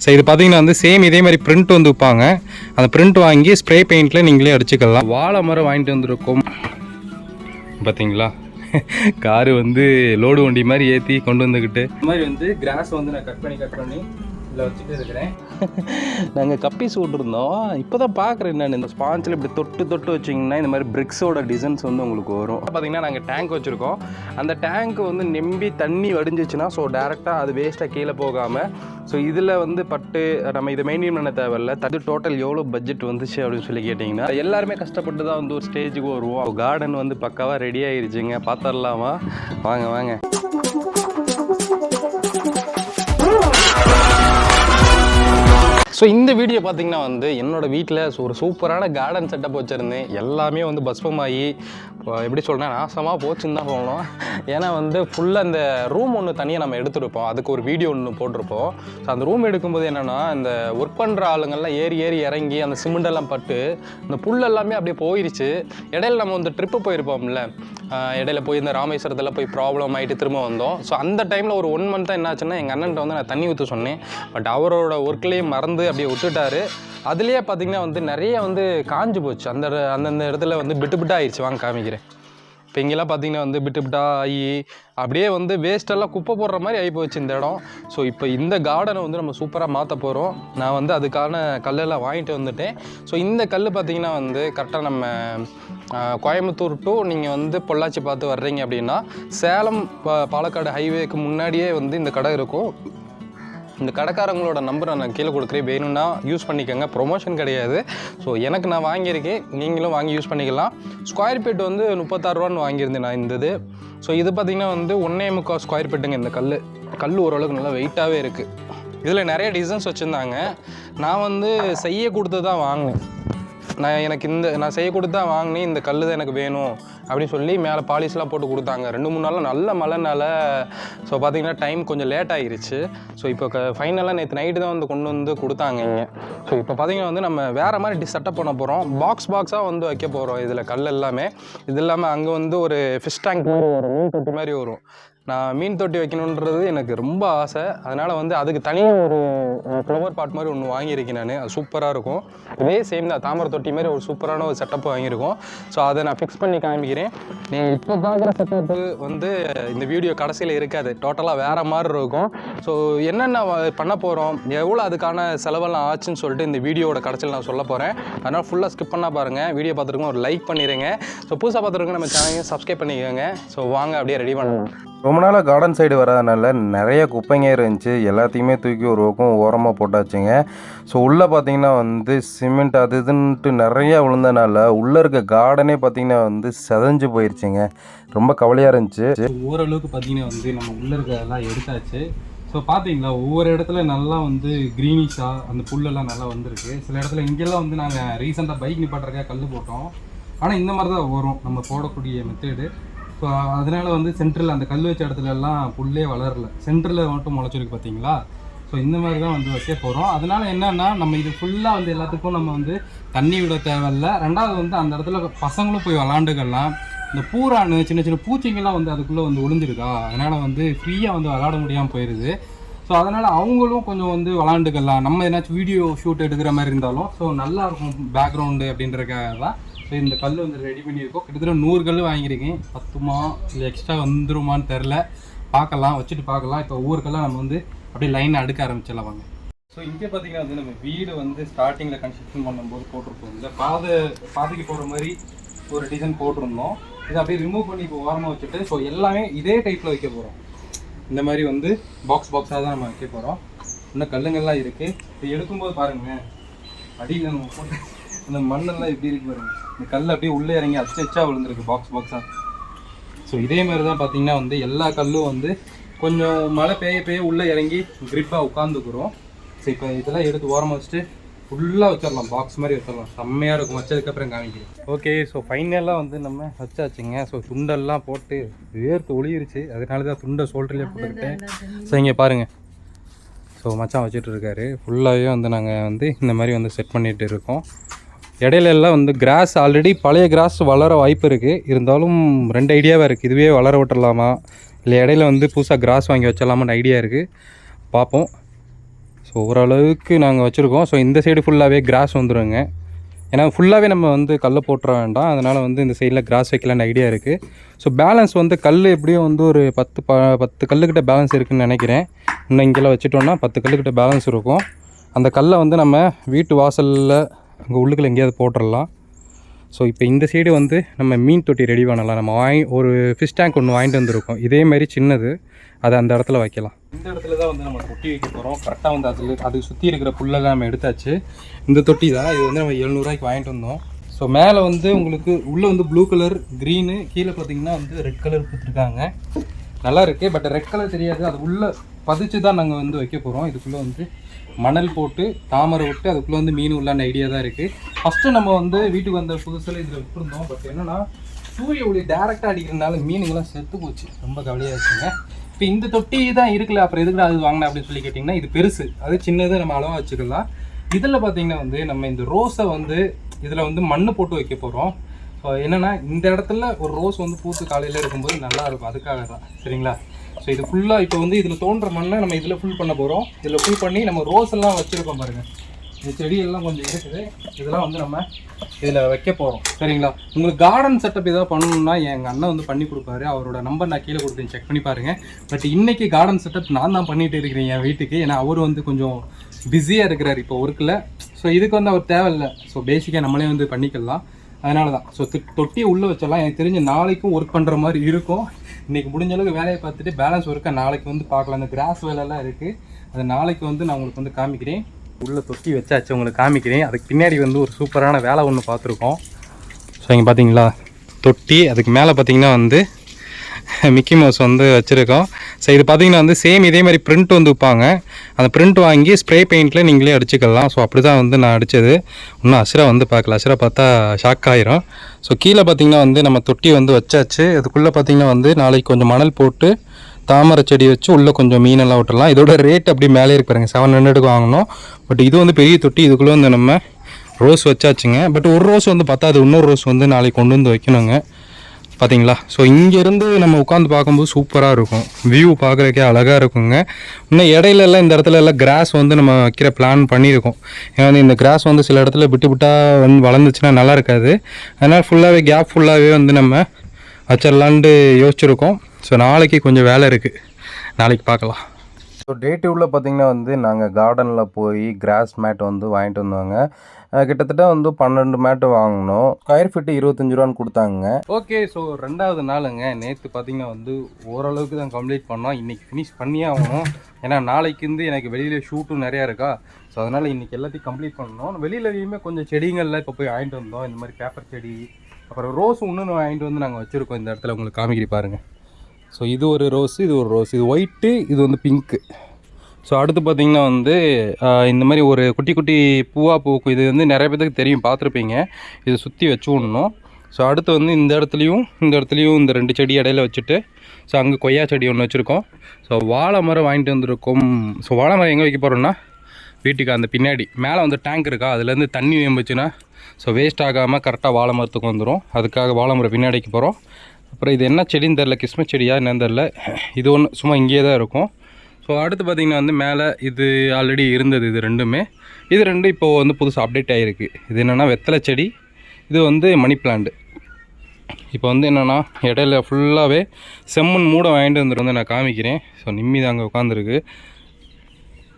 So இது பார்த்தீங்கன்னா வந்து சேம் இதே மாதிரி பிரிண்ட் வந்து விற்பாங்க. அந்த பிரிண்ட் வாங்கி ஸ்ப்ரே பெயிண்டில் நீங்களே அடிச்சுக்கலாம். வாழை மரம் வாங்கிட்டு வந்துருக்கோம் பார்த்தீங்களா. காரு வந்து லோடு வண்டி மாதிரி ஏற்றி கொண்டு வந்துக்கிட்டு இந்த மாதிரி வந்து கிராஸ் வந்து நான் கட் பண்ணி இதில் வச்சுட்டு இருக்கிறேன். நாங்கள் கப்பீஸ் விட்டுருந்தோம். இப்போ தான் பார்க்குறேன் நான் இந்த ஸ்பான்ஸில் இப்படி தொட்டு வச்சிங்கன்னா இந்த மாதிரி பிரிக்ஸோட டிசைன்ஸ் வந்து உங்களுக்கு வரும். பார்த்திங்கன்னா நாங்கள் டேங்க் வச்சுருக்கோம். அந்த டேங்க் வந்து நம்பி தண்ணி வடிஞ்சிச்சுன்னா ஸோ டேரெக்டாக அது வேஸ்ட்டாக கீழே போகாமல் ஸோ இதில் வந்து பட்டு நம்ம இதை மெயின்டைன் பண்ண தேவையில்ல. அது டோட்டல் எவ்வளோ பட்ஜெட் வந்துச்சு அப்படின்னு சொல்லி கேட்டிங்கன்னா எல்லாருமே கஷ்டப்பட்டு தான் வந்து ஒரு ஸ்டேஜுக்கு வருவோம். கார்டன் வந்து பக்காவாக ரெடி ஆகிருச்சுங்க. பார்த்துடலாமா? வாங்க. ஸோ இந்த வீடியோ பார்த்திங்கன்னா வந்து என்னோடய வீட்டில் ஒரு சூப்பரான கார்டன் செட்டப் வச்சுருந்தேன். எல்லாமே வந்து பஸ்பமாகி எப்படி சொல்கிறேன் நாசமாக போச்சுன்னு தான் சொல்லணும். ஏன்னா வந்து ஃபுல்லாக இந்த ரூம் ஒன்று தனியாக நம்ம எடுத்துருப்போம். அதுக்கு ஒரு வீடியோ ஒன்று போட்டிருப்போம். ஸோ அந்த ரூம் எடுக்கும்போது என்னென்னா இந்த ஒர்க் பண்ணுற ஆளுங்கள்லாம் ஏறி இறங்கி அந்த சிமெண்டெல்லாம் பட்டு இந்த புல் எல்லாமே அப்படியே போயிடுச்சு. இடையில நம்ம வந்து ட்ரிப்பு போயிருப்போம்ல, இடையில போய் இந்த ராமேஸ்வரத்தில் போய் ப்ராப்ளம் ஆகிட்டு திரும்ப வந்தோம். ஸோ அந்த டைமில் ஒரு 1 மந்த் தான் என்னாச்சுன்னா எங்கள் அண்ணன்ட்ட வந்து நான் தண்ணி ஊற்ற சொன்னேன். பட் அவரோட ஒர்க்லேயும் மறந்து அப்படியே விட்டுட்டாரு. அதுலேயே பார்த்திங்கன்னா வந்து நிறைய வந்து காஞ்சு போச்சு. அந்தந்த இடத்துல வந்து பிட்டு ஆயிடுச்சு. வாங்க காமிக்கிறேன். இப்போ இங்கெல்லாம் பார்த்திங்கன்னா வந்து பிட்டு ஆகி அப்படியே வந்து வேஸ்ட்டெல்லாம் குப்பை போடுற மாதிரி ஆகி போச்சு இந்த இடம். ஸோ இப்போ இந்த கார்டனை வந்து நம்ம சூப்பராக மாற்ற போகிறோம். நான் வந்து அதுக்கான கல்லெல்லாம் வாங்கிட்டு வந்துட்டேன். ஸோ இந்த கல் பார்த்திங்கன்னா வந்து கரெக்டாக நம்ம கோயம்புத்தூர் டு நீங்கள் வந்து பொள்ளாச்சி பார்த்து வர்றீங்க அப்படின்னா சேலம் பாலக்காடு ஹைவேக்கு முன்னாடியே வந்து இந்த கடை இருக்கும். இந்த கடைக்காரங்களோட நம்பரை நான் கீழே கொடுக்குறேன். வேணும்னா யூஸ் பண்ணிக்கோங்க. ப்ரொமோஷன் கிடையாது. ஸோ எனக்கு நான் வாங்கியிருக்கேன், நீங்களும் வாங்கி யூஸ் பண்ணிக்கலாம். ஸ்கொயர் ஃபீட் வந்து 36 ரூபான்னு வாங்கியிருந்தேன் நான் இந்த இது. ஸோ இது பார்த்திங்கன்னா வந்து 1.25 ஸ்கொயர் ஃபீட்டுங்க. இந்த கல் ஓரளவுக்கு நல்லா வெயிட்டாகவே இருக்குது. இதில் நிறைய டிசைன்ஸ் வச்சுருந்தாங்க. நான் வந்து செய்ய கொடுத்து தான் வாங்கினேன். நான் செய்ய கொடுத்து தான் வாங்கினேன். இந்த கல் தான் எனக்கு வேணும் அப்படின்னு சொல்லி மேலே பாலிஷ்லாம் போட்டு கொடுத்தாங்க. 2-3 நாளில் நல்ல மழைனால ஸோ பார்த்திங்கன்னா டைம் கொஞ்சம் லேட் ஆகிருச்சு. ஸோ இப்போ ஃபைனலாக நேற்று நைட்டு தான் வந்து கொண்டு வந்து கொடுத்தாங்க இங்கே. ஸோ இப்போ பார்த்திங்கன்னா வந்து நம்ம வேறு மாதிரி செட்டப் பண்ண போகிறோம். பாக்ஸாக வந்து வைக்க போகிறோம். இதில் கல் எல்லாமே இது இல்லாமல் அங்கே வந்து ஒரு ஃபிஷ் டேங்க் மாதிரி வரும், மீன் தொட்டி மாதிரி வரும். நான் மீன் தொட்டி வைக்கணுன்றது எனக்கு ரொம்ப ஆசை. அதனால் வந்து அதுக்கு தனியாக ஒரு ஃப்ளவர் பாட் மாதிரி ஒன்று வாங்கியிருக்கேன் நான். அது சூப்பராக இருக்கும். இதே சேம் தான், தாமரை தொட்டி மாதிரி ஒரு சூப்பரான ஒரு செட்டப் வாங்கியிருக்கோம். ஸோ அதை நான் ஃபிக்ஸ் பண்ணி காமிக்கிறேன். நீங்கள் இப்போ பார்க்குற செட்டப்பு வந்து இந்த வீடியோ கடைசியில் இருக்காது. டோட்டலாக வேறு மாதிரி இருக்கும். ஸோ என்னென்ன பண்ண போகிறோம், எவ்வளோ அதுக்கான செலவெல்லாம் ஆச்சுன்னு சொல்லிட்டு இந்த வீடியோட கடைசியில் நான் சொல்ல போகிறேன். அதனால் ஃபுல்லாக ஸ்கிப் பண்ணால் பாருங்கள். வீடியோ பார்த்துருக்கோம் ஒரு லைக் பண்ணிடுங்க. ஸோ புதுசாக பார்த்துருக்கோங்க நம்ம சேனலையும் சப்ஸ்கிரைப் பண்ணிக்கோங்க. ஸோ வாங்க அப்படியே ரெடி பண்ணுவோம். ரொம்ப நாளாக கார்டன் சைடு வராதனால நிறைய குப்பைங்க இருந்துச்சு. எல்லாத்தையுமே தூக்கி ஒரு பக்கம் ஓரமாக போட்டாச்சுங்க. ஸோ உள்ளே பார்த்திங்கன்னா வந்து சிமெண்ட் அது இதுன்ட்டு நிறையா விழுந்தனால உள்ளே இருக்க கார்டனே பார்த்திங்கன்னா வந்து செதஞ்சு போயிடுச்சுங்க. ரொம்ப கவலையாக இருந்துச்சு. ஓரளவுக்கு பார்த்திங்கன்னா வந்து நம்ம உள்ளே இருக்கிறதெல்லாம் எடுத்தாச்சு. ஸோ பார்த்தீங்களா ஒவ்வொரு இடத்துல நல்லா வந்து க்ரீனிஷாக அந்த புல்லெல்லாம் நல்லா வந்திருக்கு. சில இடத்துல இங்கெல்லாம் வந்து நாங்கள் ரீசெண்டாக பைக் நிப்பாட்டுறதுக்காக கல் போட்டோம். ஆனால் இந்த மாதிரி தான் வரும் நம்ம போடக்கூடிய மெத்தேடு. ஸோ அதனால் வந்து சென்டரில் அந்த கல் வச்ச இடத்துலலாம் புல்லே வளரல, சென்டரில் மட்டும் முளைச்சிருக்கு பார்த்தீங்களா. ஸோ இந்த மாதிரி தான் வந்து வைக்க போகிறோம். அதனால் என்னென்னா நம்ம இது ஃபுல்லாக வந்து எல்லாத்துக்கும் நம்ம வந்து தண்ணி விட தேவையில்லை. ரெண்டாவது வந்து அந்த இடத்துல பசங்களும் போய் விளாண்டுக்கலாம். இந்த பூரானு சின்ன பூச்சிங்கெல்லாம் வந்து அதுக்குள்ளே வந்து ஒளிஞ்சிருக்கா, அதனால் வந்து ஃப்ரீயாக வந்து விளாட முடியாமல் போயிடுது. ஸோ அதனால் அவங்களும் கொஞ்சம் வந்து விளாண்டுக்கலாம். நம்ம ஏதாச்சும் வீடியோ ஷூட் எடுக்கிற மாதிரி இருந்தாலும் ஸோ நல்லாயிருக்கும் பேக்ரவுண்டு அப்படின்றக்காக தான். ஸோ இந்த கல் வந்து ரெடி பண்ணியிருக்கோம். கிட்டத்தட்ட 100 கல் வாங்கியிருக்கேன். 10மா இல்லை எக்ஸ்ட்ரா வந்துருமான்னு தெரில, பார்க்கலாம், வச்சுட்டு பார்க்கலாம். இப்போ ஒவ்வொரு கல்லாக நம்ம வந்து அப்படியே லைனை அடுக்க ஆரம்பிச்சிடலாம் வாங்க. ஸோ இங்கே பார்த்தீங்கன்னா வந்து நம்ம வீடு வந்து ஸ்டார்டிங்கில் கன்ஸ்ட்ரக்ஷன் பண்ணும்போது போட்டிருப்போம். இந்த பாதைக்கு போகிற மாதிரி ஒரு டிசைன் போட்டிருந்தோம். இதை அப்படியே ரிமூவ் பண்ணி இப்போ ஓரமாக வச்சுட்டு ஸோ எல்லாமே இதே டைப்பில் வைக்க போகிறோம். இந்த மாதிரி வந்து பாக்ஸாக தான் நம்ம வைக்க போகிறோம். இன்னும் கல்லுங்கள்லாம் இருக்குது. இப்போ எடுக்கும்போது பாருங்கள் அடியில் நம்ம போட்டு அந்த மண்ணெல்லாம் எப்படி இருக்கு பாருங்கள். இந்த கல் அப்படியே உள்ளே இறங்கி அச்சா விழுந்துருக்கு பாக்ஸாக. ஸோ இதே மாதிரி தான் பார்த்தீங்கன்னா வந்து எல்லா கல்லும் வந்து கொஞ்சம் மழை பெய்ய உள்ளே இறங்கி கிரிப்பாக உட்காந்துக்கிறோம். ஸோ இப்போ இதெல்லாம் எடுத்து ஓரமாக வச்சுட்டு ஃபுல்லாக வச்சிடலாம், பாக்ஸ் மாதிரி வச்சிடலாம். செம்மையாக இருக்கும். வச்சதுக்கப்புறம் காமிக்கிறேன். ஓகே, ஸோ ஃபைனலாக வந்து நம்ம வச்சாச்சுங்க. ஸோ துண்டெல்லாம் போட்டு வேர்த்து ஒளியிருச்சு. அதனால தான் துண்டை சோல்டர்லேயே போட்டுக்கிட்டேன். ஸோ இங்கே பாருங்கள். ஸோ மச்சான் வச்சுட்டு இருக்காரு. ஃபுல்லாகவே வந்து நாங்கள் வந்து இந்த மாதிரி வந்து செட் பண்ணிகிட்டு இருக்கோம். இடையில எல்லாம் வந்து கிராஸ் ஆல்ரெடி பழைய கிராஸ் வளர வாய்ப்பு இருக்குது. இருந்தாலும் 2 ஐடியாவாக இருக்குது. இதுவே வளர விட்டுடலாமா இல்லை இடையில வந்து புதுசாக கிராஸ் வாங்கி வச்சிடலாமான்னு ஐடியா இருக்குது. பார்ப்போம். ஸோ ஓரளவுக்கு நாங்கள் வச்சுருக்கோம். ஸோ இந்த சைடு ஃபுல்லாகவே கிராஸ் வந்துடுங்க. ஏன்னா ஃபுல்லாகவே நம்ம வந்து கல் போட்டுற வேண்டாம். அதனால் வந்து இந்த சைடில் கிராஸ் வைக்கலான்னு ஐடியா இருக்குது. ஸோ பேலன்ஸ் வந்து கல் எப்படியும் வந்து ஒரு 10 கல்லுக்கிட்ட பேலன்ஸ் இருக்குதுன்னு நினைக்கிறேன். இன்னும் இங்கெல்லாம் வச்சுட்டோன்னா 10 கல்லுக்கிட்ட பேலன்ஸ் இருக்கும். அந்த கல்லை வந்து நம்ம வீட்டு வாசலில் அங்கே உள்ளுக்குள்ள எங்கேயாவது போட்டுடலாம். ஸோ இப்போ இந்த சைடு வந்து நம்ம மீன் தொட்டி ரெடி பண்ணலாம். நம்ம ஒரு ஃபிஷ் டேங்க் ஒன்று வாங்கிட்டு வந்திருக்கோம். இதேமாரி சின்னது, அதை அந்த இடத்துல வைக்கலாம். இந்த இடத்துல தான் வந்து நம்ம தொட்டி வைக்க போகிறோம். கரெக்டாக வந்து அதுக்கு சுற்றி இருக்கிற புல்லெல்லாம் நம்ம எடுத்தாச்சு. இந்த தொட்டி தான், இது வந்து நம்ம 700 வாங்கிட்டு வந்தோம். ஸோ மேலே வந்து உங்களுக்கு உள்ளே வந்து ப்ளூ கலர், க்ரீனு, கீழே பார்த்தீங்கன்னா வந்து ரெட் கலர் கொடுத்துருக்காங்க. நல்லா இருக்குது. பட் ரெட் கலர் தெரியாது, அது உள்ளே பதிச்சு தான் நாங்கள் வந்து வைக்க போகிறோம். இதுக்குள்ளே வந்து மணல் போட்டு தாமரை விட்டு அதுக்குள்ளே வந்து மீன் உள்ளான ஐடியா தான் இருக்குது. ஃபஸ்ட்டு நம்ம வந்து வீட்டுக்கு வந்த புதுசில் இதில் விட்டுருந்தோம். பட் என்னென்னா சூரிய ஒளி டேரெக்டாக அடிக்கிறதுனால மீனுங்கெல்லாம் செத்து போச்சு. ரொம்ப கவலையாக இருக்குங்க. இப்போ இந்த தொட்டி தான் இருக்குல்ல, அப்புறம் எதுக்கு அது வாங்கினேன் அப்படின்னு சொல்லி கேட்டிங்கன்னா, இது பெருசு, அது சின்னது, நம்ம அளவாக வச்சுக்கலாம். இதில் பார்த்திங்கன்னா வந்து நம்ம இந்த ரோஸை வந்து இதில் வந்து மண் போட்டு வைக்க போகிறோம். ஸோ என்னென்னா இந்த இடத்துல ஒரு ரோஸ் வந்து பூத்து காலையில் இருக்கும்போது நல்லாயிருக்கும், அதுக்காக தான். சரிங்களா? ஸோ இது ஃபுல்லாக இப்போ வந்து இதில் தோன்ற மண்ணை நம்ம இதில் ஃபுல் பண்ண போகிறோம். இதில் ஃபுல் பண்ணி நம்ம ரோஸ் எல்லாம் வச்சுருக்கோம் பாருங்கள். இந்த செடியெல்லாம் கொஞ்சம் இருக்குது, இதெல்லாம் வந்து நம்ம இதில் வைக்க போகிறோம். சரிங்களா? உங்களுக்கு கார்டன் செட்டப் ஏதாவது பண்ணணும்னா எங்கள் அண்ணன் வந்து பண்ணி கொடுப்பாரு. அவரோட நம்பர் நான் கீழே கொடுத்து செக் பண்ணி பாருங்கள். பட் இன்றைக்கி கார்டன் செட்டப் நான் தான் பண்ணிகிட்டு இருக்கிறேன் என் வீட்டுக்கு. ஏன்னா அவர் வந்து கொஞ்சம் பிஸியாக இருக்கிறார் இப்போ ஒர்க்கில். ஸோ இதுக்கு வந்து அவர் தேவையில்லை. ஸோ பேசிக்காக நம்மளே வந்து பண்ணிக்கலாம். அதனால தான். ஸோ தொட்டியை உள்ளே வச்சலாம். எனக்கு தெரிஞ்ச நாளைக்கும் ஒர்க் பண்ணுற மாதிரி இருக்கும். இன்றைக்கி முடிஞ்ச அளவுக்கு வேலையை பார்த்துட்டு பேலன்ஸ் ஒர்க்கை நாளைக்கு வந்து பார்க்கலாம். அந்த கிராஸ் வேலைலாம் இருக்குது, அது நாளைக்கு வந்து நான் உங்களுக்கு வந்து காமிக்கிறேன். உள்ளே தொட்டி வச்சாச்சு, உங்களுக்கு காமிக்கிறேன். அதுக்கு பின்னாடி வந்து ஒரு சூப்பரான வேலை ஒன்று பார்த்துருக்கோம். ஸோ இங்கே பார்த்தீங்களா தொட்டி, அதுக்கு மேலே பார்த்தீங்கன்னா வந்து மிக்கி மவுஸ் வந்து வச்சுருக்கோம். ஸோ இது பார்த்தீங்கன்னா வந்து சேம் இதே மாதிரி பிரிண்ட் வந்து வைப்பாங்க. அந்த பிரிண்ட் வாங்கி ஸ்ப்ரே பெயிண்டில் நீங்களே அடிச்சுக்கலாம். ஸோ அப்படி தான் வந்து நான் அடித்தது. இன்னும் அசுரா வந்து பார்க்கல, அசுரா பார்த்தா ஷாக் ஆகிரும். ஸோ கீழே பார்த்தீங்கன்னா வந்து நம்ம தொட்டி வந்து வச்சாச்சு. அதுக்குள்ளே பார்த்தீங்கன்னா வந்து நாளைக்கு கொஞ்சம் மணல் போட்டு தாமரை செடி வச்சு உள்ளே கொஞ்சம் மீனெல்லாம் விட்டுடலாம். இதோட ரேட் அப்படி மேலே இருக்கு பாருங்க, 700 வாங்கணும். பட் இது வந்து பெரிய தொட்டி. இதுக்குள்ளே வந்து நம்ம ரோஸ் வச்சாச்சுங்க. பட் ஒரு ரோஸ் வந்து பத்தாது, இன்னொரு ரோஸ் வந்து நாளைக்கு கொண்டு வந்து வைக்கணுங்க. பார்த்தீங்களா? ஸோ இங்கேருந்து நம்ம உட்காந்து பார்க்கும்போது சூப்பராக இருக்கும், வியூ பார்க்குறக்கே அழகாக இருக்குங்க. இன்னும் இடையிலலாம் இந்த இடத்துல எல்லாம் கிராஸ் வந்து நம்ம வைக்கிற பிளான் பண்ணியிருக்கோம். ஏன்னா வந்து இந்த கிராஸ் வந்து சில இடத்துல விட்டு விட்டால் வந்து வளர்ந்துச்சுன்னா நல்லா இருக்காது. அதனால் ஃபுல்லாகவே கேப் ஃபுல்லாகவே வந்து நம்ம வச்சிடலான்ட்டு யோசிச்சுருக்கோம். ஸோ நாளைக்கு கொஞ்சம் வேலை இருக்குது, நாளைக்கு பார்க்கலாம். ஸோ டே டூவில் பார்த்திங்கன்னா வந்து நாங்கள் கார்டனில் போய் கிராஸ் மேட் வந்து வாங்கிட்டு வந்தாங்க. கிட்டத்தட்ட வந்து 12 மேட்டு வாங்கினோம். ஸ்கொயர் ஃபீட்டு 25 ரூபான்னு கொடுத்தாங்க. ஓகே, ஸோ 2வது நாளுங்க. நேற்று பார்த்திங்கன்னா வந்து ஓரளவுக்கு தான் கம்ப்ளீட் பண்ணோம். இன்றைக்கி ஃபினிஷ் பண்ணியே ஆகணும். ஏன்னா நாளைக்கு வந்து எனக்கு வெளியில் ஷூட்டும் நிறையா இருக்கா. ஸோ அதனால் இன்றைக்கி எல்லாத்தையும் கம்ப்ளீட் பண்ணணும். வெளியிலையுமே கொஞ்சம் செடிங்களில் இப்போ போய் வாங்கிட்டு வந்தோம். இந்த மாதிரி பேப்பர் செடி, அப்புறம் ரோஸ் இன்னொன்று வாங்கிட்டு வந்து நாங்கள் வச்சுருக்கோம். இந்த இடத்துல உங்களுக்கு காமிக்கிறி பாருங்கள். ஸோ இது ஒரு ரோஸு, இது ஒரு ரோஸ், இது ஒயிட்டு, இது வந்து பிங்க்கு. ஸோ அடுத்து பார்த்திங்கன்னா வந்து இந்த மாதிரி ஒரு குட்டி குட்டி பூவாக பூக்கும். இது வந்து நிறைய பேருக்கு தெரியும், பார்த்துருப்பீங்க. இதை சுற்றி வச்சு விடணும். ஸோ அடுத்து வந்து இந்த இடத்துலையும் இந்த 2 செடி இடையில வச்சுட்டு, ஸோ அங்கே கொய்யா செடி ஒன்று வச்சுருக்கோம். ஸோ வாழை மரம் வாங்கிட்டு வந்திருக்கோம். ஸோ வாழை மரம் எங்கே வைக்க போகிறோன்னா வீட்டுக்கு அந்த பின்னாடி மேலே வந்து டேங்க் இருக்கா, அதுலேருந்து தண்ணி வேம்புச்சுன்னா ஸோ வேஸ்ட் ஆகாமல் கரெக்டாக வாழை மரத்துக்கு வந்துடும். அதுக்காக வாழை மரம் பின்னாடி வைக்க போகிறோம். அப்புறம் இது என்ன செடின்னு தெரில, கிறிஸ்மஸ் செடியா என்னன்னு தெரில. இது ஒன்று சும்மா இங்கேயே தான் இருக்கும். ஸோ அடுத்து பார்த்திங்கன்னா வந்து மேலே இது ஆல்ரெடி இருந்தது. இது 2மே, இது 2 இப்போது வந்து புதுசாக அப்டேட் ஆகிருக்கு. இது என்னென்னா வெத்தலை செடி, இது வந்து மணி பிளான்ட். இப்போ வந்து என்னென்னா இடையில ஃபுல்லாகவே செம்மண் மூடை வாங்கிட்டு வந்துட்டு வந்து நான் காமிக்கிறேன். ஸோ நிம்மி தாங்க உட்காந்துருக்கு.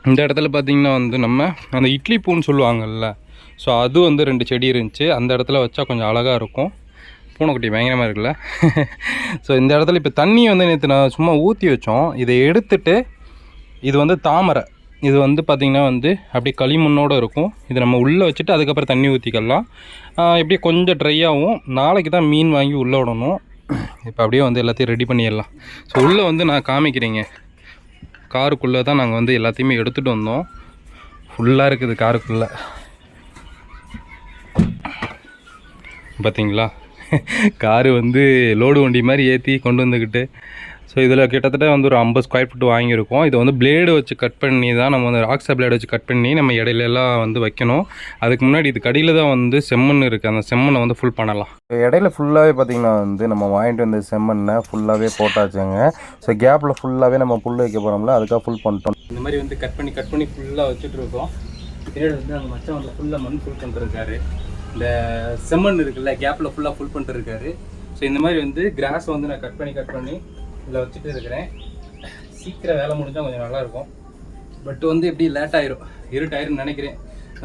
இந்த இடத்துல பார்த்திங்கன்னா வந்து நம்ம அந்த இட்லி பூன்னு சொல்லுவாங்கள்ல, ஸோ அது வந்து 2 செடி இருந்துச்சு. அந்த இடத்துல வச்சா கொஞ்சம் அழகாக இருக்கும். பூனைக்குட்டி பயங்கரமாக இருக்குல்ல. ஸோ இந்த இடத்துல இப்போ தண்ணி வந்து நேற்று நான் சும்மா ஊற்றி வச்சோம். இதை எடுத்துட்டு இது வந்து தாமரை, இது வந்து பார்த்திங்கன்னா வந்து அப்படியே களிமண்ணோடு இருக்கும். இது நம்ம உள்ளே வச்சுட்டு அதுக்கப்புறம் தண்ணி ஊற்றிக்கலாம். எப்படியே கொஞ்சம் ட்ரை ஆகும். நாளைக்கு தான் மீன் வாங்கி உள்ளே விடணும். இப்போ அப்படியே வந்து எல்லாத்தையும் ரெடி பண்ணிடலாம். ஸோ உள்ளே வந்து நான் காமிக்கிறேங்க. காருக்குள்ளே தான் நாங்கள் வந்து எல்லாத்தையுமே எடுத்துகிட்டு வந்தோம். ஃபுல்லாக இருக்குது காருக்குள்ளே, பார்த்தீங்களா? காரு வந்து லோடு வண்டி மாதிரி ஏற்றி கொண்டு வந்துக்கிட்டு. ஸோ இதில் கிட்டத்தட்ட வந்து ஒரு 50 ஸ்கொயர் ஃபீட் வாங்கியிருக்கோம். இது வந்து பிளேடு வச்சு கட் பண்ணி தான் நம்ம வந்து ராக்ஸா பிளேடு வச்சு கட் பண்ணி நம்ம இடையிலலாம் வந்து வைக்கணும். அதுக்கு முன்னாடி இது கடியில் தான் வந்து செம்மண் இருக்குது, அந்த செம்மண்ணை வந்து ஃபுல் பண்ணலாம். இடையில ஃபுல்லாகவே பார்த்திங்கன்னா வந்து நம்ம வாங்கிட்டு வந்த செம்மண்ணை ஃபுல்லாகவே போட்டாச்சுங்க. ஸோ கேப்பில் ஃபுல்லாகவே நம்ம புல் வைக்க போகிறோம்ல, அதுக்காக ஃபுல் பண்ணிட்டோம். இந்த மாதிரி வந்து கட் பண்ணி ஃபுல்லாக வச்சுட்டு இருக்கோம். பின்னாடி வந்து அங்கே மச்சான் வந்து ஃபுல்லாக மண் ஃபுல் பண்ணிருக்காரு. இந்த செம்மண் இருக்குல்ல கேப்பில் ஃபுல்லாக ஃபுல் பண்ணிட்டு இருக்காரு. ஸோ இந்த மாதிரி வந்து கிராஸை வந்து நான் கட் பண்ணி இதில் வச்சுட்டு இருக்கிறேன். சீக்கிரம் வேலை முடிஞ்சால் கொஞ்சம் நல்லாயிருக்கும். பட் வந்து எப்படி லேட் ஆயிரும், இருட்டாயிருன்னு நினைக்கிறேன்.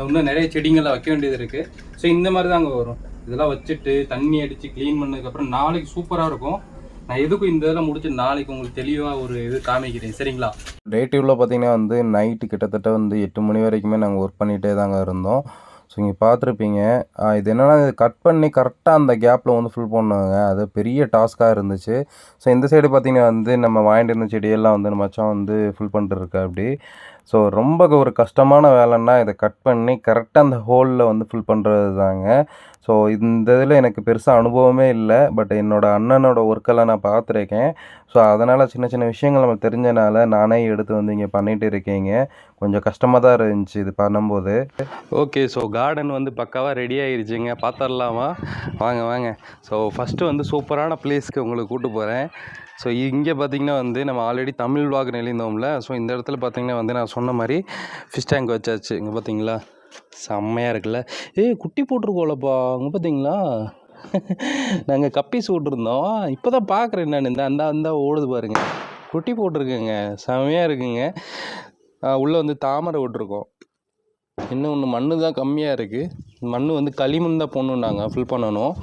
இன்னும் நிறைய செடிங்கள்லாம் வைக்க வேண்டியது இருக்குது. ஸோ இந்த மாதிரி தான் அங்கே வரும். இதெல்லாம் வச்சுட்டு தண்ணி அடித்து க்ளீன் பண்ணதுக்கப்புறம் நாளைக்கு சூப்பராக இருக்கும். நான் எதுக்கும் இந்த இதெல்லாம் முடிச்சு நாளைக்கு உங்களுக்கு தெளிவாக ஒரு இது காமிக்கிறேன், சரிங்களா? டே டியூவில் பார்த்தீங்கன்னா வந்து நைட்டு கிட்டத்தட்ட வந்து 8 மணி வரைக்குமே நாங்கள் ஒர்க் பண்ணிகிட்டே தாங்க இருந்தோம். ஸோ இங்கே பார்த்துருப்பீங்க. இது என்னென்னா இது கட் பண்ணி கரெக்டாக அந்த கேப்பில் வந்து ஃபுல் பண்ணுவாங்க. அது பெரிய டாஸ்க்காக இருந்துச்சு. ஸோ இந்த சைடு பார்த்திங்கன்னா வந்து நம்ம வாங்கிட்டு இருந்த செடியெல்லாம் வந்து மச்சான் வந்து ஃபுல் பண்ணிட்டு இருக்கா அப்படி. ஸோ ரொம்ப ஒரு கஷ்டமான வேலைன்னா இதை கட் பண்ணி கரெக்டாக அந்த ஹோலில் வந்து ஃபுல் பண்ணுறது தாங்க. ஸோ இந்த இதில் எனக்கு பெருசாக அனுபவமே இல்லை. பட் என்னோடய அண்ணனோட ஒர்க்கெல்லாம் நான் பார்த்துருக்கேன். ஸோ அதனால் சின்ன சின்ன விஷயங்கள் நம்ம தெரிஞ்சனால நானே எடுத்து வந்து இங்கே பண்ணிகிட்டு இருக்கேங்க. கொஞ்சம் கஷ்டமாக தான் இருந்துச்சு இது பண்ணும்போது. ஓகே, ஸோ கார்டன் வந்து பக்காவாக ரெடி ஆகிருச்சுங்க. பார்த்துடலாமா? வாங்க. ஸோ ஃபஸ்ட்டு வந்து சூப்பரான பிளேஸ்க்கு உங்களுக்கு கூப்பிட்டு போகிறேன். ஸோ இங்கே பார்த்திங்கன்னா வந்து நம்ம ஆல்ரெடி தமிழ் vlog எழுந்தோம்ல. ஸோ இந்த இடத்துல பார்த்திங்கன்னா வந்து நான் சொன்ன மாதிரி ஃபிஷ் டேங்க் வச்சாச்சு. இங்கே பார்த்திங்களா செம்மையாக இருக்குல்ல. குட்டி போட்டிருக்கோம்லப்பா, அங்கே பார்த்திங்களா நாங்கள் கப்பீஸ் விட்டுருந்தோம். இப்போ தான் பார்க்குறேன் நான். அந்த ஓடுது பாருங்கள், குட்டி போட்டிருக்கேங்க. செம்மையாக இருக்குங்க. உள்ளே வந்து தாமரை விட்டுருக்கோம். இன்னும் ஒன்று மண்ணு தான் கம்மியாக இருக்குது. மண் வந்து களிமண் தான் போடணுன்னாங்க, ஃபில் பண்ணணும்.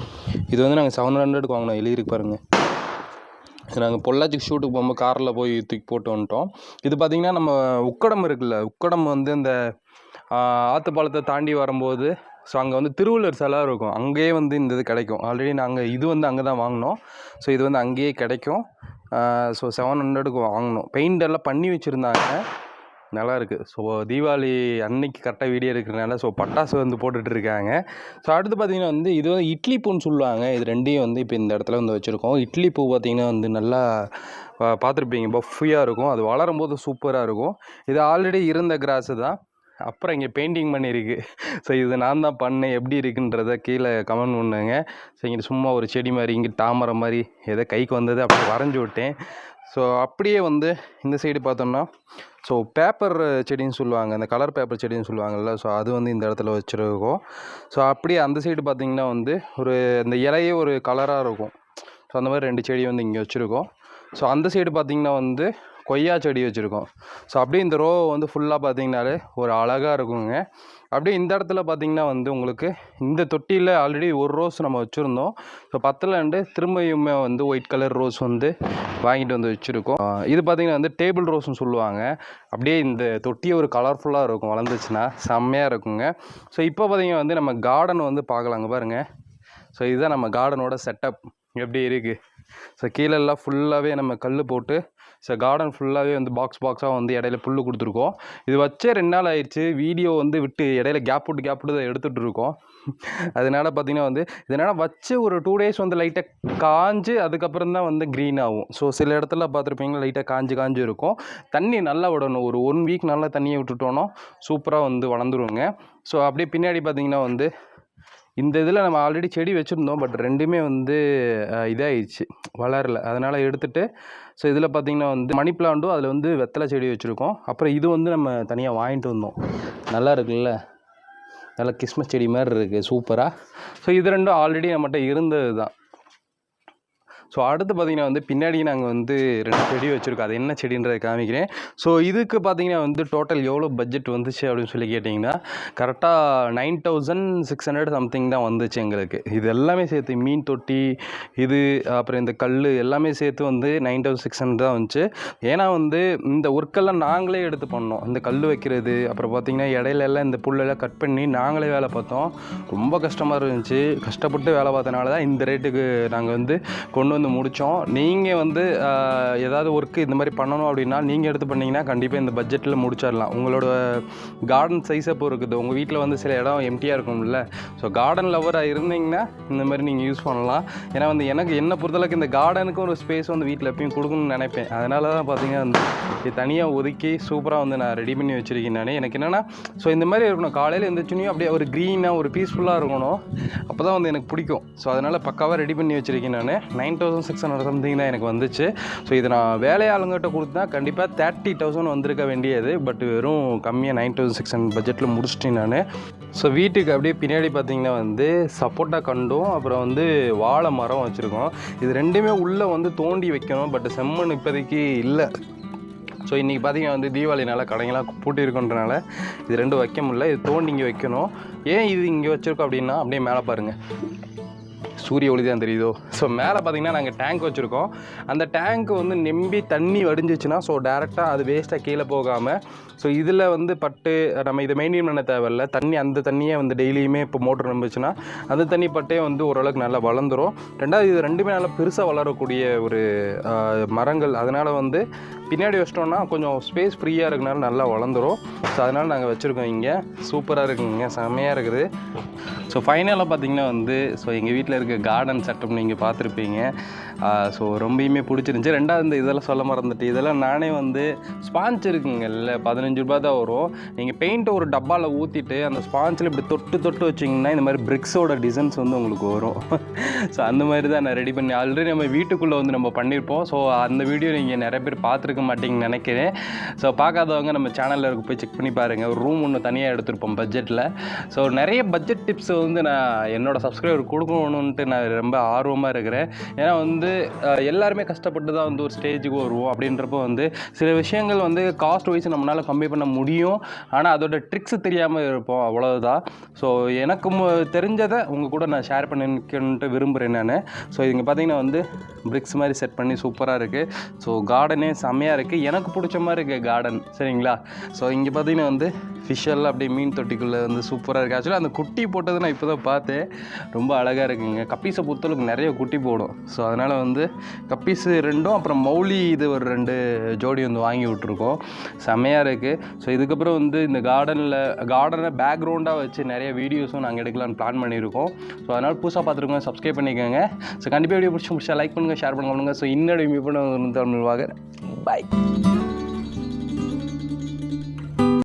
இது வந்து நாங்கள் 700க்கு வாங்கினோம். எழுதிருக்கு பாருங்கள். நாங்கள் பொள்ளாச்சிக்கு ஷூட்டுக்கு போகும்போது காரில் போய் தூக்கி போட்டு வந்துட்டோம். இது பார்த்திங்கன்னா நம்ம உக்கடம் இருக்குல்ல, உக்கடம் வந்து இந்த ஆற்றுப்பாலத்தை தாண்டி வரும்போது ஸோ அங்கே வந்து திருவள்ளுவர் சிலை இருக்கும். அங்கேயே வந்து இந்த இது கிடைக்கும். ஆல்ரெடி நாங்கள் இது வந்து அங்கே தான் வாங்கினோம். ஸோ இது வந்து அங்கேயே கிடைக்கும். ஸோ 700க்கு வாங்கினோம். பெயிண்ட் எல்லாம் பண்ணி வச்சுருந்தாங்க, நல்லா இருக்குது. ஸோ தீபாவளி அன்னைக்கு கரெக்டாக வீடியோ இருக்கிறதுனால ஸோ பட்டாசு வந்து போட்டுட்ருக்காங்க. ஸோ அடுத்து பார்த்திங்கன்னா வந்து இது வந்து இட்லி பூன்னு சொல்லுவாங்க. இது ரெண்டையும் வந்து இப்போ இந்த இடத்துல வந்து வச்சுருக்கோம். இட்லி பூ பார்த்திங்கன்னா வந்து நல்லா பார்த்துருப்பீங்க, பஃபியாக இருக்கும். அது வளரும் போது சூப்பராக இருக்கும். இது ஆல்ரெடி இருந்த கிராஸு தான். அப்புறம் இங்கே பெயிண்டிங் பண்ணியிருக்கு. ஸோ இது நான் தான் பண்ணேன். எப்படி இருக்குன்றதை கீழே கமெண்ட் பண்ணுங்க. ஸோ இங்கே சும்மா ஒரு செடி மாதிரி, இங்கே தாமரை மாதிரி ஏதோ கைக்கு வந்தது அப்படியே வரைஞ்சி விட்டேன். ஸோ அப்படியே வந்து இந்த சைடு பார்த்தோம்னா ஸோ பேப்பர் செடின்னு சொல்லுவாங்க, அந்த கலர் பேப்பர் செடின்னு சொல்லுவாங்கள்ல. ஸோ அது வந்து இந்த இடத்துல வச்சுருக்கோம். ஸோ அப்படியே அந்த சைடு பார்த்திங்கன்னா வந்து ஒரு இந்த இலையே ஒரு கலராக இருக்கும். ஸோ அந்த மாதிரி 2 செடி வந்து இங்கே வச்சுருக்கோம். ஸோ அந்த சைடு பார்த்திங்கன்னா வந்து கொய்யா செடி வச்சுருக்கோம். ஸோ அப்படியே இந்த ரோ வந்து ஃபுல்லாக பார்த்திங்கனாலே ஒரு அழகாக இருக்குங்க. அப்படியே இந்த இடத்துல பார்த்திங்கன்னா வந்து உங்களுக்கு இந்த தொட்டியில் ஆல்ரெடி ஒரு ரோஸ் நம்ம வச்சுருந்தோம். ஸோ 10ல் திரும்பியுமே வந்து ஒயிட் கலர் ரோஸ் வந்து வாங்கிட்டு வந்து வச்சுருக்கோம். இது பார்த்திங்கன்னா வந்து டேபிள் ரோஸ்ன்னு சொல்லுவாங்க. அப்படியே இந்த தொட்டியை ஒரு கலர்ஃபுல்லாக இருக்கும், வளர்ந்துச்சுன்னா செம்மையாக இருக்குங்க. ஸோ இப்போ பார்த்திங்கன்னா வந்து நம்ம கார்டன் வந்து பார்க்கலாங்க பாருங்கள். ஸோ இதுதான் நம்ம கார்டனோட செட்டப் எப்படி இருக்குது. ஸோ கீழெல்லாம் ஃபுல்லாகவே நம்ம கல் போட்டு ஸோ கார்டன் ஃபுல்லாகவே வந்து பாக்ஸாக வந்து இடையில புல் கொடுத்துருக்கோம். இது வச்சே 2 நாள் ஆயிடுச்சு. வீடியோ வந்து விட்டு இடையில கேப் விட்டு தான் எடுத்துகிட்டு இருக்கோம். அதனால் பார்த்திங்கன்னா வந்து இதனால் வச்சு ஒரு 2 டேஸ் வந்து லைட்டாக காஞ்சு அதுக்கப்புறம் தான் வந்து க்ரீன் ஆகும். ஸோ சில இடத்துல பார்த்துருப்பீங்க லைட்டாக காஞ்சு இருக்கும். தண்ணி நல்லா விடணும். ஒரு 1 வீக் நல்லா தண்ணியை விட்டுட்டோன்னா சூப்பராக வந்து வளர்ந்துருங்க. ஸோ அப்படியே பின்னாடி பார்த்திங்கன்னா வந்து இந்த இதில் நம்ம ஆல்ரெடி செடி வச்சுருந்தோம். பட் 2மே வந்து இதாகிடுச்சு, வளரல. அதனால் எடுத்துகிட்டு ஸோ இதில் பார்த்திங்கன்னா வந்து மணி பிளான்ட்டும் அதில் வந்து வெத்தலை செடி வச்சுருக்கோம். அப்புறம் இது வந்து நம்ம தனியாக வாங்கிட்டு வந்தோம். நல்லா இருக்குல்ல, நல்லா கிறிஸ்மஸ் செடி மாதிரி இருக்குது சூப்பராக. ஸோ இது 2ம் ஆல்ரெடி நம்மகிட்ட இருந்தது தான். ஸோ அடுத்து பார்த்திங்கன்னா வந்து பின்னாடி நாங்கள் வந்து 2 செடி வச்சுருக்கோம். அது என்ன செடின்றதை காமிக்கிறேன். ஸோ இதுக்கு பார்த்திங்கன்னா வந்து டோட்டல் எவ்வளோ பட்ஜெட் வந்துச்சு அப்படின்னு சொல்லி கேட்டிங்கன்னா கரெக்டாக 9600 சம்திங் தான் வந்துச்சு எங்களுக்கு. இது எல்லாமே சேர்த்து மீன் தொட்டி இது அப்புறம் இந்த கல் எல்லாமே சேர்த்து வந்து 9600 தான் வந்துச்சு. ஏன்னா வந்து இந்த ஒர்க்கெல்லாம் நாங்களே எடுத்து பண்ணோம். இந்த கல் வைக்கிறது அப்புறம் பார்த்திங்கன்னா இடையிலெல்லாம் இந்த புல்லெல்லாம் கட் பண்ணி நாங்களே வேலை பார்த்தோம். ரொம்ப கஷ்டமாக இருந்துச்சு. கஷ்டப்பட்டு வேலை பார்த்தனால தான் இந்த ரேட்டுக்கு நாங்கள் வந்து கொண்டு வந்து முடித்தோம். நீங்கள் வந்து ஏதாவது ஒர்க்கு இந்த மாதிரி பண்ணணும் அப்படின்னா நீங்கள் எடுத்து பண்ணிங்கன்னா கண்டிப்பாக இந்த பட்ஜெட்டில் முடிச்சிடலாம். உங்களோட கார்டன் சைஸை பொறுக்குது. உங்கள் வீட்டில் வந்து சில இடம் எம்டியாக இருக்கும்ல. ஸோ கார்டன் லவராக இருந்தீங்கன்னா இந்த மாதிரி நீங்கள் யூஸ் பண்ணலாம். ஏன்னா வந்து என்னை பொறுத்தளவுக்கு இந்த கார்டனுக்கு ஒரு ஸ்பேஸ் வந்து வீட்டில் எப்பயும் கொடுக்கணும்னு நினைப்பேன். அதனால தான் பார்த்தீங்கன்னா வந்து இது தனியாக ஒதுக்கி சூப்பராக வந்து நான் ரெடி பண்ணி வச்சுருக்கேன். நான் எனக்கு என்னென்னா ஸோ இந்த மாதிரி இருக்கணும். காலையில் எழுந்திரிச்சுனையும் அப்படியே ஒரு க்ரீனாக ஒரு பீஸ்ஃபுல்லாக இருக்கணும். அப்போ தான் வந்து எனக்கு பிடிக்கும். ஸோ அதனால் பக்காவாக ரெடி பண்ணி வச்சுருக்கேன். நான் 9000 9,600 சம்திங் தான் எனக்கு வந்துச்சு. ஸோ இது நான் வேலையாளுங்கிட்ட கொடுத்தா கண்டிப்பாக 30,000 வந்திருக்க வேண்டியது. பட் வெறும் கம்மியாக 9,600 பட்ஜெட்டில் முடிச்சிட்டேன் நான். ஸோ வீட்டுக்கு அப்படியே பின்னாடி பார்த்திங்கன்னா வந்து சப்போட்டா கண்டும் அப்புறம் வந்து வாழை மரம் வச்சுருக்கோம். இது ரெண்டுமே உள்ளே வந்து தோண்டி வைக்கணும். பட் செம்மண் இப்போதைக்கு இல்லை. ஸோ இன்றைக்கி பார்த்திங்கன்னா வந்து தீபாவளினால கடைங்களாம் பூட்டியிருக்கன்றனால இது ரெண்டும் வைக்க முடியல. இது தோண்டி இங்கே வைக்கணும். ஏன் இது இங்கே வச்சுருக்கோம் அப்படின்னா அப்படியே மேலே பாருங்கள், சூரிய ஒளி தான் தெரியுதோ. ஸோ மேலே பார்த்திங்கன்னா நாங்கள் டேங்க் வச்சுருக்கோம். அந்த டேங்க் வந்து நம்பி தண்ணி வடிஞ்சிச்சுன்னா ஸோ டேரெக்டாக அது வேஸ்ட்டாக கீழே போகாமல் ஸோ இதில் வந்து பட்டு நம்ம இதை மெயின்டைன் பண்ண தேவையில்ல. தண்ணி அந்த தண்ணியே வந்து டெய்லியுமே இப்போ மோட்டர் நம்பிச்சுன்னா அந்த தண்ணி பட்டே வந்து ஓரளவுக்கு நல்லா வளர்ந்துடும். ரெண்டாவது இது ரெண்டுமே நல்லா பெருசாக வளரக்கூடிய ஒரு மரங்கள். அதனால் வந்து பின்னாடி வச்சிட்டோம்னா கொஞ்சம் ஸ்பேஸ் ஃப்ரீயாக இருக்கனால நல்லா வளர்ந்துடும். ஸோ அதனால் நாங்கள் வச்சுருக்கோம். இங்கே சூப்பராக இருக்குங்க, செம்மையாக இருக்குது. ஸோ ஃபைனலாக பார்த்திங்கன்னா வந்து ஸோ எங்கள் வீட்டில் இருக்க கார்டன் செட்டப் நீங்கள் பார்த்துருப்பீங்க. ஸோ ரொம்பயுமே பிடிச்சிருந்துச்சி. ரெண்டாவது இந்த இதெல்லாம் சொல்ல மறந்துட்டு, இதெல்லாம் நானே வந்து ஸ்பாஞ்ச் இருக்குங்கல்ல, 15 ரூபா தான் வரும். நீங்கள் பெயிண்ட்டை ஒரு டப்பாவில் ஊற்றிட்டு அந்த ஸ்பாஞ்சில் இப்படி தொட்டு தொட்டு வச்சிங்கன்னா இந்த மாதிரி பிரிக்ஸோட டிசைன்ஸ் வந்து உங்களுக்கு வரும். ஸோ அந்த மாதிரி தான் நான் ரெடி பண்ணி ஆல்ரெடி நம்ம வீட்டுக்குள்ளே வந்து நம்ம பண்ணியிருப்போம். ஸோ அந்த வீடியோ நீங்கள் நிறைய பேர் பார்த்துருக்க மாட்டீங்கன்னு நினைக்கிறேன். ஸோ பார்க்காதவங்க நம்ம சேனலில் இருக்க போய் செக் பண்ணி பாருங்கள். ஒரு ரூம் ஒன்று தனியாக எடுத்திருப்போம் பட்ஜெட்டில். ஸோ நிறைய பட்ஜெட் டிப்ஸ் வந்து நான் என்னோடய சப்ஸ்கிரைபர் கொடுக்கணுன்ட்டு நான் ரொம்ப ஆர்வமாக இருக்கிறேன். ஏன்னா வந்து எல்லாருமே கஷ்டப்பட்டு தான் வந்து ஒரு ஸ்டேஜுக்கு வருவோம். அப்படின்றப்போ வந்து சில விஷயங்கள் வந்து காஸ்ட் வைஸ் நம்மளால் கம்மி பண்ண முடியும். ஆனால் அதோட ட்ரிக்ஸ் தெரியாமல் இருப்போம், அவ்வளோதான். ஸோ எனக்கு தெரிஞ்சதை உங்கள் கூட நான் ஷேர் பண்ணிக்கணுன்ட்டு விரும்புகிறேன் நான். ஸோ இங்கே பார்த்தீங்கன்னா வந்து பிரிக்ஸ் மாதிரி செட் பண்ணி சூப்பராக இருக்குது. ஸோ கார்டனே செம்மையாக இருக்குது, எனக்கு பிடிச்ச மாதிரி இருக்குது கார்டன். சரிங்களா? ஸோ இங்கே பார்த்தீங்கன்னா வந்து ஃபிஷ்ஷெல்லாம் அப்படியே மீன் தொட்டிக்குள்ளே வந்து சூப்பராக இருக்குது. ஆக்சுவலாக அந்த குட்டி போட்டது நான் இப்போ தான் பார்த்தேன், ரொம்ப அழகாக இருக்குங்க. கப்பீஸை பொறுத்தளவுக்கு நிறைய குட்டி போடும். ஸோ அதனால் வந்து கப்பீஸு 2 அப்புறம் மௌலி இது ஒரு 2 ஜோடி வந்து வாங்கி விட்ருக்கோம். செம்மையாக இருக்குது. ஸோ இதுக்கப்புறம் வந்து இந்த கார்டனை பேக்ரவுண்டாக வச்சு நிறைய வீடியோஸும் நாங்கள் எடுக்கலான்னு பிளான் பண்ணியிருக்கோம். ஸோ அதனால் புதுசாக பார்த்துருக்கோங்க, சப்ஸ்கிரைப் பண்ணிக்கோங்க. ஸோ கண்டிப்பாக வீடியோ பிடிச்சா லைக் பண்ணுங்கள், ஷேர் பண்ணுங்கள். ஸோ இன்னொரு மீட் பண்ண தமிழ் vlogger. Bye.